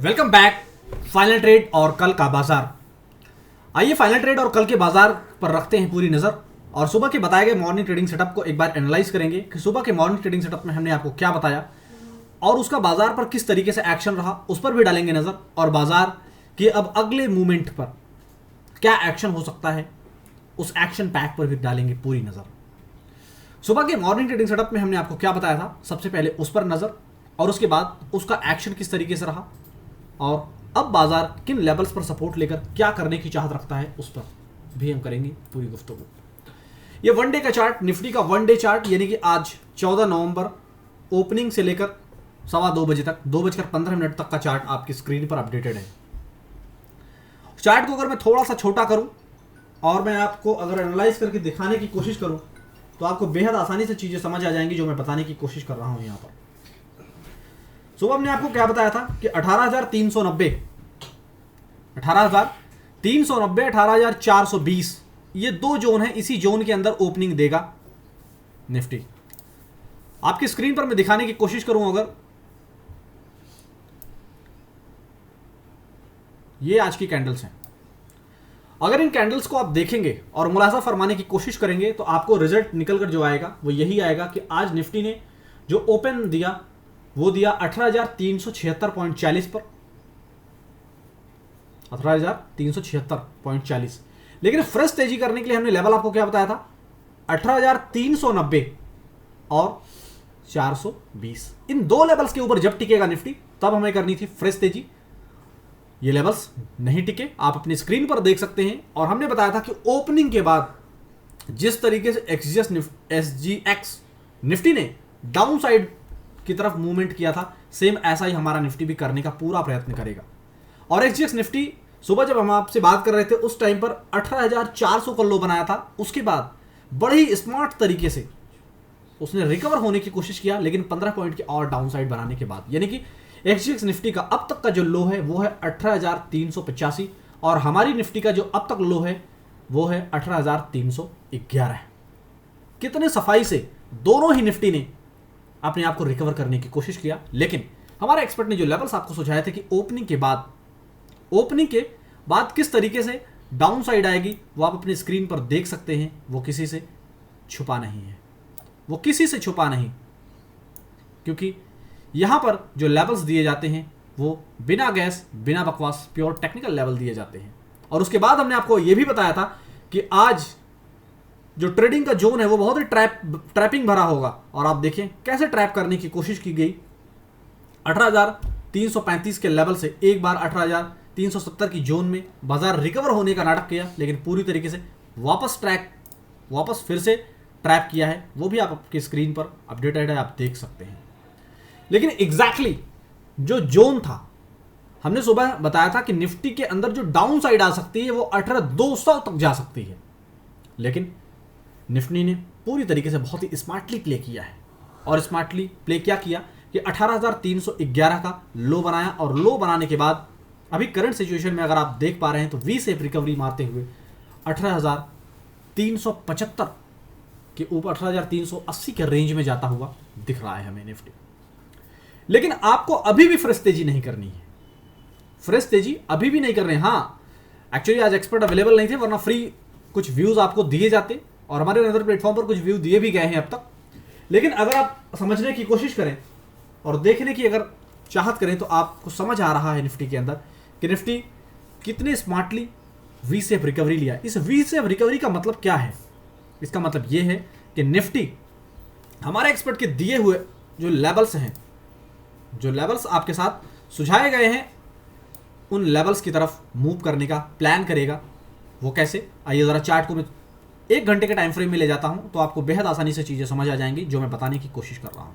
Welcome back. Final trade और कल का बाजार। आइए फाइनल ट्रेड और कल के बाजार पर रखते हैं पूरी नजर और सुबह के बताए गए मॉर्निंग ट्रेडिंग सेटअप को एक बार एनालाइज करेंगे कि सुबह के मॉर्निंग ट्रेडिंग सेटअप में हमने आपको क्या बताया और उसका बाजार पर किस तरीके से एक्शन रहा, उस पर भी डालेंगे नजर और बाजार के अब अगले मूवमेंट पर क्या एक्शन हो सकता है उस एक्शन पैक पर भी डालेंगे पूरी नजर। सुबह के मॉर्निंग ट्रेडिंग सेटअप में हमने आपको क्या बताया था, सबसे पहले उस पर नजर और उसके बाद उसका एक्शन किस तरीके से रहा और अब बाजार किन लेवल्स पर सपोर्ट लेकर क्या करने की चाहत रखता है उस पर भी हम करेंगे पूरी गुफ्तगू। ये वन डे का चार्ट, निफ्टी का वन डे चार्ट, यानी कि आज 14 नवंबर ओपनिंग से लेकर 2:15 बजे तक 2:15 तक का चार्ट आपकी स्क्रीन पर अपडेटेड है। चार्ट को अगर मैं थोड़ा सा छोटा करूं और मैं आपको अगर एनालाइज करके दिखाने की कोशिश करूं तो आपको बेहद आसानी से चीजें समझ आ जाएंगी जो मैं बताने की कोशिश कर रहा हूं यहां पर। सुबह हमने आपको क्या बताया था कि 18,390, 18,420 ये दो जोन है, इसी जोन के अंदर ओपनिंग देगा निफ्टी। आपकी स्क्रीन पर मैं दिखाने की कोशिश करूं, अगर ये आज की कैंडल्स हैं, अगर इन कैंडल्स को आप देखेंगे और मुलाजा फरमाने की कोशिश करेंगे तो आपको रिजल्ट निकलकर जो आएगा वो यही आएगा कि आज निफ्टी ने जो ओपन दिया वो दिया 18,376.40 पर, 18,376.40। लेकिन फ्रेश तेजी करने के लिए हमने लेवल आपको क्या बताया था, 18,390 और 420। इन दो लेवल्स के ऊपर जब टिकेगा निफ्टी तब हमें करनी थी फ्रेश तेजी। ये लेवल्स नहीं टिके, आप अपनी स्क्रीन पर देख सकते हैं। और हमने बताया था कि ओपनिंग के बाद जिस तरीके से SGX निफ्टी ने डाउन साइड की तरफ मूवमेंट किया था, सेम ऐसा ही हमारा निफ्टी भी करने का पूरा प्रयत्न करेगा। और SGX निफ्टी सुबह जब हम आपसे बात कर रहे थे उस टाइम पर 18,400 का लो बनाया था, उसके बाद बड़े ही स्मार्ट तरीके से उसने रिकवर होने की कोशिश किया, लेकिन 15 पॉइंट की और डाउन साइड बनाने के बाद, यानी कि SGX निफ्टी का अब तक का जो लो है वो है 18,385 और हमारी निफ्टी का जो अब तक लो है वो है 18,311। कितने सफाई से दोनों ही निफ्टी ने अपने आप को रिकवर करने की कोशिश किया। लेकिन हमारे एक्सपर्ट ने जो लेवल्स आपको सुझाए थे कि ओपनिंग के बाद किस तरीके से डाउन साइड आएगी वो आप अपनी स्क्रीन पर देख सकते हैं। वो किसी से छुपा नहीं है, वो किसी से छुपा नहीं, क्योंकि यहां पर जो लेवल्स दिए जाते हैं वो बिना गैस बिना बकवास प्योर टेक्निकल लेवल दिए जाते हैं। और उसके बाद हमने आपको यह भी बताया था कि आज जो ट्रेडिंग का जोन है वो बहुत ही ट्रैपिंग भरा होगा। और आप देखें कैसे ट्रैप करने की कोशिश की गई। 18,335 के लेवल से एक बार 18,370 की जोन में बाजार रिकवर होने का नाटक किया, लेकिन पूरी तरीके से वापस फिर से ट्रैप किया है। वो भी आप आपकी स्क्रीन पर अपडेटेड है, आप देख सकते हैं। लेकिन एग्जैक्टली जो जोन था, हमने सुबह बताया था कि निफ्टी के अंदर जो डाउन साइड आ सकती है वो 18,200 तक जा सकती है, लेकिन निफ्टी ने पूरी तरीके से बहुत ही स्मार्टली प्ले किया है। और स्मार्टली प्ले क्या किया कि 18,311 का लो बनाया और लो बनाने के बाद अभी करंट सिचुएशन में अगर आप देख पा रहे हैं तो वी शेप रिकवरी मारते हुए 18,375 के ऊपर 18,380 के रेंज में जाता हुआ दिख रहा है हमें निफ्टी। लेकिन आपको अभी भी फ्रेश तेजी नहीं करनी है, फ्रेश तेजी अभी भी नहीं कर रहे हैं। हाँ, एक्चुअली आज एक्सपर्ट अवेलेबल नहीं थे, वरना फ्री कुछ व्यूज आपको दिए जाते और हमारे अदर प्लेटफॉर्म पर कुछ व्यू दिए भी गए हैं अब तक। लेकिन अगर आप समझने की कोशिश करें और देखने की अगर चाहत करें तो आपको समझ आ रहा है निफ्टी के अंदर कि निफ्टी कितने स्मार्टली वी शेप रिकवरी लिया। इस वी शेप रिकवरी का मतलब क्या है? इसका मतलब यह है कि निफ्टी हमारे एक्सपर्ट के दिए हुए जो लेवल्स हैं, जो लेवल्स आपके साथ सुझाए गए हैं, उन लेवल्स की तरफ मूव करने का प्लान करेगा। वो कैसे? आइए जरा चार्ट को मैं 1 घंटे के टाइम फ्रेम में ले जाता हूं तो आपको बेहद आसानी से चीजें समझ आ जाएंगी जो मैं बताने की कोशिश कर रहा हूं।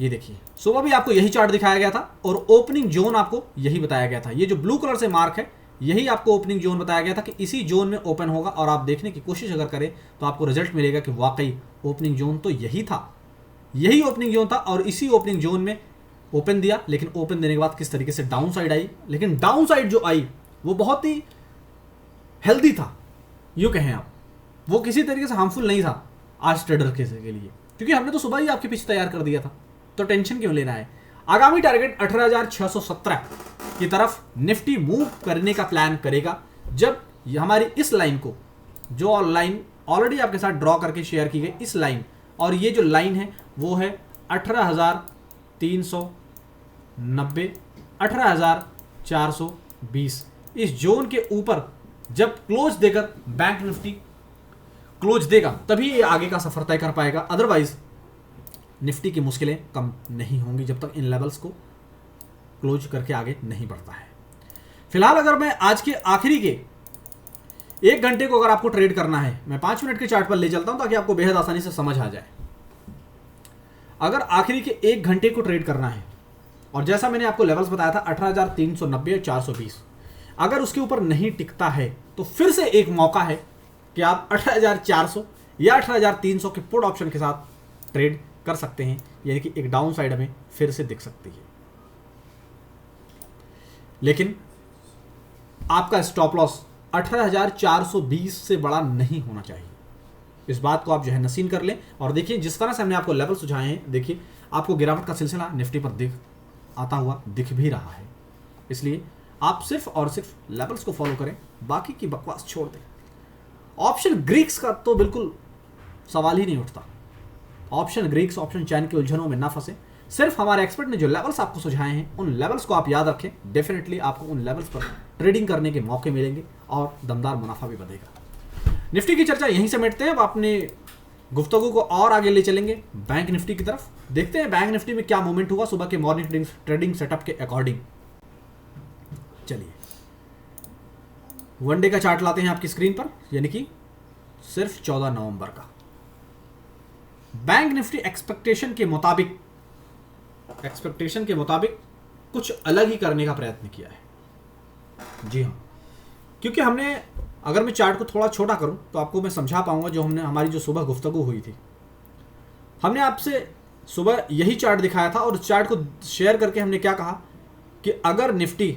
ये देखिए, सुबह भी आपको यही चार्ट दिखाया गया था और ओपनिंग जोन आपको यही बताया गया था। ये जो ब्लू कलर से मार्क है यही आपको ओपनिंग जोन बताया गया था कि इसी जोन में ओपन होगा। और आप देखने की कोशिश अगर करें तो आपको रिजल्ट मिलेगा कि वाकई ओपनिंग जोन तो यही था, यही ओपनिंग जोन था। और इसी ओपनिंग जोन में ओपन दिया, लेकिन ओपन देने के बाद किस तरीके से डाउन साइड आई। लेकिन डाउन साइड जो आई वो बहुत ही हेल्दी था, यूँ कहें आप, वो किसी तरीके से हार्मफुल नहीं था आज ट्रेडर के लिए, क्योंकि हमने तो सुबह ही आपके पीछे तैयार कर दिया था। तो टेंशन क्यों लेना है? आगामी टारगेट 18,617 की तरफ निफ्टी मूव करने का प्लान करेगा जब हमारी इस लाइन को, जो लाइन ऑलरेडी आपके साथ ड्रॉ करके शेयर की गई, इस लाइन और ये जो लाइन है वो है 18,390, 18,420। इस जोन के ऊपर जब क्लोज देकर बैंक निफ्टी क्लोज देगा तभी ये आगे का सफर तय कर पाएगा, अदरवाइज निफ्टी की मुश्किलें कम नहीं होंगी जब तक इन लेवल्स को क्लोज करके आगे नहीं बढ़ता है। फिलहाल अगर मैं आज के आखिरी के 1 घंटे को अगर आपको ट्रेड करना है, मैं 5 मिनट के चार्ट पर ले चलता हूं ताकि आपको बेहद आसानी से समझ आ जाए। अगर आखिरी के 1 घंटे को ट्रेड करना है, और जैसा मैंने आपको लेवल्स बताया था 18,390 और 420, अगर उसके ऊपर नहीं टिकता है तो फिर से एक मौका है कि आप 18,400 या 18,300 के पुट ऑप्शन के साथ ट्रेड कर सकते हैं, यानी कि एक डाउन साइड हमें फिर से दिख सकती है। लेकिन आपका स्टॉप लॉस 18,420 से बड़ा नहीं होना चाहिए। इस बात को आप जो है नसीन कर लें। और देखिए जिस तरह से हमने आपको लेवल सुझाए हैं, देखिए आपको गिरावट का सिलसिला निफ्टी पर आता हुआ दिख भी रहा है। इसलिए आप सिर्फ और सिर्फ लेवल्स को फॉलो करें, बाकी की बकवास छोड़ दें। ऑप्शन ग्रीक्स का तो बिल्कुल सवाल ही नहीं उठता। ऑप्शन ग्रीक्स, ऑप्शन चैन की उलझनों में ना फंसे। सिर्फ हमारे एक्सपर्ट ने जो लेवल्स आपको सुझाए हैं उन लेवल्स को आप याद रखें। डेफिनेटली आपको उन लेवल्स पर ट्रेडिंग करने के मौके मिलेंगे और दमदार मुनाफा भी बढ़ेगा। निफ्टी की चर्चा यहीं समेटते हैं। अब अपने गुफ्तगू को और आगे ले चलेंगे बैंक निफ्टी की तरफ। देखते हैं बैंक निफ्टी में क्या मूवमेंट हुआ सुबह के मॉर्निंग ट्रेडिंग सेटअप के अकॉर्डिंग। चलिए वनडे का चार्ट लाते हैं आपकी स्क्रीन पर, यानी कि सिर्फ 14 नवंबर का। बैंक निफ्टी एक्सपेक्टेशन के मुताबिक कुछ अलग ही करने का प्रयत्न किया है। जी हाँ, क्योंकि हमने, अगर मैं चार्ट को थोड़ा छोटा करूं तो आपको मैं समझा पाऊंगा जो हमारी जो सुबह गुफ्तगू हुई थी। हमने आपसे सुबह यही चार्ट दिखाया था और उस चार्ट को शेयर करके हमने क्या कहा कि अगर निफ्टी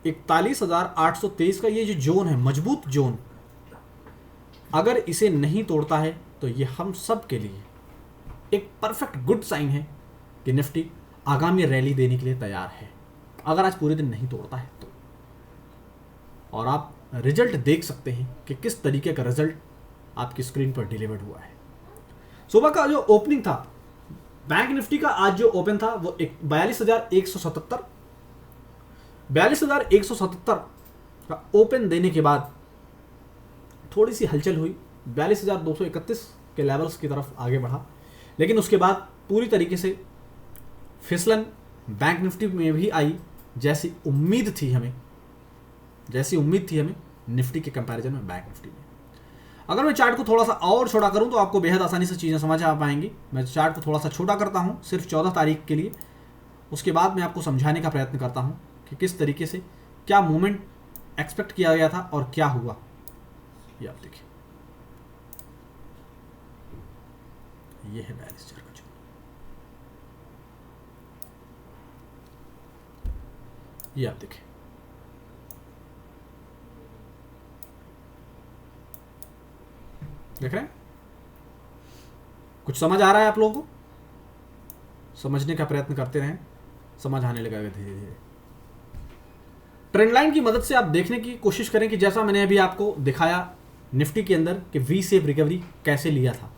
41,823 का ये जो जोन है, मजबूत जोन, अगर इसे नहीं तोड़ता है तो ये हम सब के लिए एक परफेक्ट गुड साइन है कि निफ्टी आगामी रैली देने के लिए तैयार है, अगर आज पूरे दिन नहीं तोड़ता है तो। और आप रिजल्ट देख सकते हैं कि किस तरीके का रिजल्ट आपकी स्क्रीन पर डिलीवर्ड हुआ है। सुबह का जो ओपनिंग था बैंक निफ्टी का, आज जो ओपन था वो 42,177 का ओपन देने के बाद थोड़ी सी हलचल हुई, 42,231 के लेवल्स की तरफ आगे बढ़ा। लेकिन उसके बाद पूरी तरीके से फिसलन बैंक निफ्टी में भी आई, जैसी उम्मीद थी हमें निफ्टी के कंपैरिजन में बैंक निफ्टी में। अगर मैं चार्ट को थोड़ा सा और छोटा करूं तो आपको बेहद आसानी से चीज़ें समझ आ पाएंगी। मैं चार्ट को थोड़ा सा छोटा करता हूं सिर्फ 14 तारीख के लिए, उसके बाद मैं आपको समझाने का प्रयत्न करता हूं कि किस तरीके से क्या मूवमेंट एक्सपेक्ट किया गया था और क्या हुआ। ये आप देखिए, ये है 42,000 का जोन। ये आप देखिए, देख रहे हैं? कुछ समझ आ रहा है आप लोगों को? समझने का प्रयत्न करते रहें, समझ आने लगेगा धीरे धीरे। ट्रेंड लाइन की मदद से आप देखने की कोशिश करें कि जैसा मैंने अभी आपको दिखाया निफ्टी के अंदर कि वी शेप रिकवरी कैसे लिया था,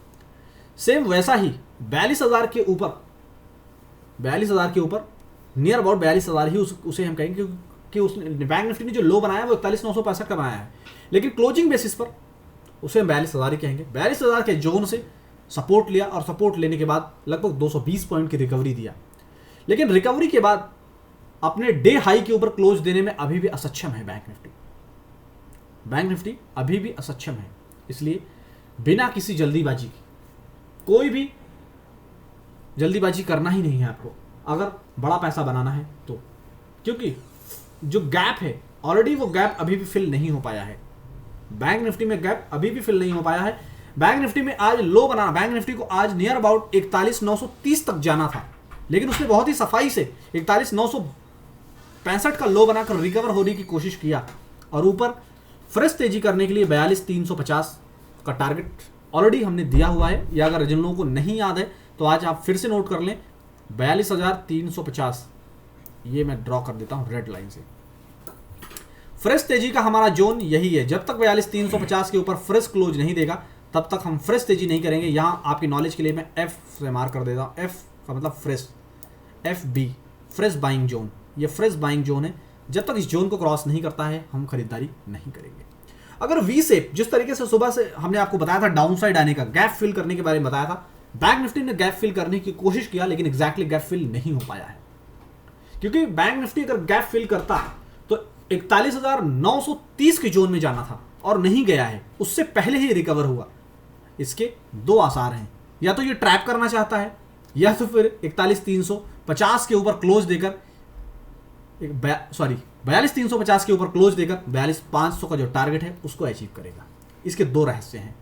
सेम वैसा ही 42,000 के ऊपर नियर अबाउट 42,000 ही उसे हम कहेंगे कि उसने बैंक निफ्टी ने जो लो बनाया वो 41,965 का बनाया है, लेकिन क्लोजिंग बेसिस पर उसे हम 42,000 ही कहेंगे। 42,000 के जोन से सपोर्ट लिया और सपोर्ट लेने के बाद लगभग 220 पॉइंट की रिकवरी दिया। लेकिन रिकवरी के बाद अपने डे हाई के ऊपर क्लोज देने में अभी भी असक्षम है बैंक निफ्टी अभी भी असक्षम है। इसलिए बिना किसी जल्दीबाजी की, कोई भी जल्दीबाजी करना ही नहीं है आपको अगर बड़ा पैसा बनाना है तो, क्योंकि जो गैप है ऑलरेडी वो गैप अभी भी फिल नहीं हो पाया है। बैंक निफ्टी में गैप अभी भी फिल नहीं हो पाया है। बैंक निफ्टी में आज लो बनाना, बैंक निफ्टी को आज नियर अबाउट 41,930 तक जाना था, लेकिन उसने बहुत ही सफाई से 41,965 का लो बनाकर रिकवर होने की कोशिश किया और ऊपर फ्रेश तेजी करने के लिए 42,350 का टारगेट ऑलरेडी हमने दिया हुआ है। या अगर जिन लोगों को नहीं याद है तो आज आप फिर से नोट कर लें 42,350, ये मैं ड्रॉ कर देता हूं रेड लाइन से। फ्रेश तेजी का हमारा जोन यही है, जब तक 42,350 के ऊपर फ्रेश क्लोज नहीं देगा तब तक हम फ्रेश तेजी नहीं करेंगे। यहां आपकी नॉलेज के लिए मैं एफ से मार्क कर देता हूं, एफ का मतलब fresh, F B fresh buying zone, ये फ्रेश बाइंग जोन है। जब तक इस जोन को क्रॉस नहीं करता है हम खरीदारी नहीं करेंगे। अगर वी शेप, जिस तरीके से सुबह से हमने आपको बताया था डाउन साइड आने का, गैप फिल करने के बारे में बताया था, बैंक निफ्टी ने गैप फिल करने की कोशिश किया लेकिन एग्जैक्टली गैप फिल नहीं हो पाया है। क्योंकि बैंक निफ्टी अगर गैप फिल करता तो 41,930 के जोन में जाना था और नहीं गया है, उससे पहले ही रिकवर हुआ। इसके दो आसार हैं, या तो ये ट्रैप करना चाहता है या तो फिर 41,350 के ऊपर क्लोज देकर 42,350 के ऊपर क्लोज देकर 42,500 का जो टारगेट है उसको अचीव करेगा। इसके दो रहस्य हैं।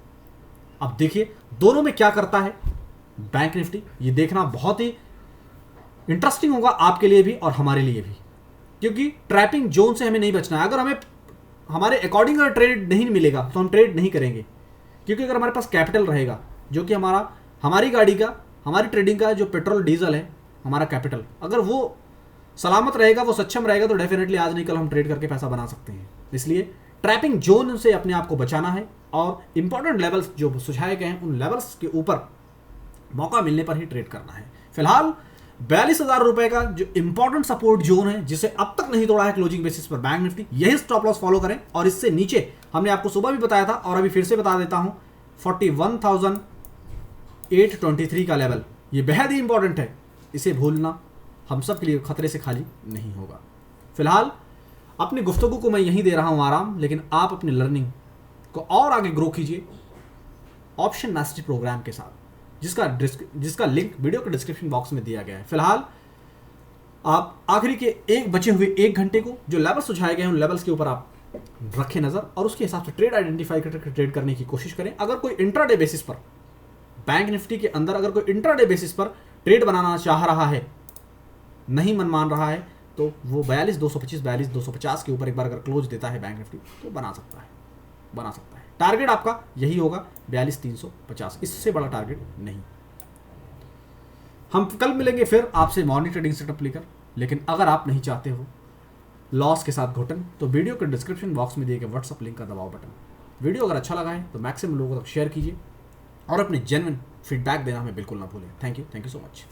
अब देखिए दोनों में क्या करता है बैंक निफ्टी, ये देखना बहुत ही इंटरेस्टिंग होगा आपके लिए भी और हमारे लिए भी, क्योंकि ट्रैपिंग जोन से हमें नहीं बचना है। अगर हमें हमारे अकॉर्डिंग अगर ट्रेड नहीं मिलेगा तो हम ट्रेड नहीं करेंगे, क्योंकि अगर हमारे पास कैपिटल रहेगा, जो कि हमारी गाड़ी का, हमारी ट्रेडिंग का जो पेट्रोल डीजल है, हमारा कैपिटल अगर वो सलामत रहेगा, वो सक्षम रहेगा, तो डेफिनेटली आज नहीं कल हम ट्रेड करके पैसा बना सकते हैं। इसलिए ट्रैपिंग जोन से अपने आप को बचाना है और इंपॉर्टेंट लेवल्स जो सुझाए गए हैं उन लेवल्स के ऊपर मौका मिलने पर ही ट्रेड करना है। फिलहाल 42,000 रुपए का जो इंपॉर्टेंट सपोर्ट जोन है, जिसे अब तक नहीं तोड़ा है क्लोजिंग बेसिस पर बैंक निफ्टी, यही स्टॉप लॉस फॉलो करें। और इससे नीचे हमने आपको सुबह भी बताया था और अभी फिर से बता देता हूं, 41,823 का लेवल, ये बेहद ही इंपॉर्टेंट है। इसे भूलना हम सब के लिए खतरे से खाली नहीं होगा। फिलहाल अपनी गुफ्तगू को मैं यहीं दे रहा हूं आराम, लेकिन आप अपनी लर्निंग को और आगे ग्रो कीजिए ऑप्शन मास्टरी प्रोग्राम के साथ, जिसका लिंक वीडियो के डिस्क्रिप्शन बॉक्स में दिया गया है। फिलहाल आप आखिरी के एक बचे हुए 1 घंटे को जो लेवल सुझाए गए हैं उन लेवल्स के ऊपर आप रखें नजर और उसके हिसाब से ट्रेड आइडेंटिफाई करके ट्रेड करने की कोशिश करें। अगर कोई इंट्राडे बेसिस पर बैंक निफ्टी के अंदर अगर कोई इंट्राडे बेसिस पर ट्रेड बनाना चाह रहा है, नहीं मन मान रहा है, तो वो 42,225 42,250 के ऊपर एक बार अगर क्लोज देता है बैंक निफ्टी तो बना सकता है। टारगेट आपका यही होगा 42,350, इससे बड़ा टारगेट नहीं। हम कल मिलेंगे फिर आपसे मॉर्निंग ट्रेडिंग सेटअप लेकर, लेकिन अगर आप नहीं चाहते हो लॉस के साथ घुटन, तो वीडियो के डिस्क्रिप्शन बॉक्स में दिए गए व्हाट्सअप लिंक का दबाओ बटन। वीडियो अगर अच्छा लगा है तो मैक्सिमम लोगों तक शेयर कीजिए और अपने जेन्युइन फीडबैक देना हमें बिल्कुल ना भूलें। Thank you so much.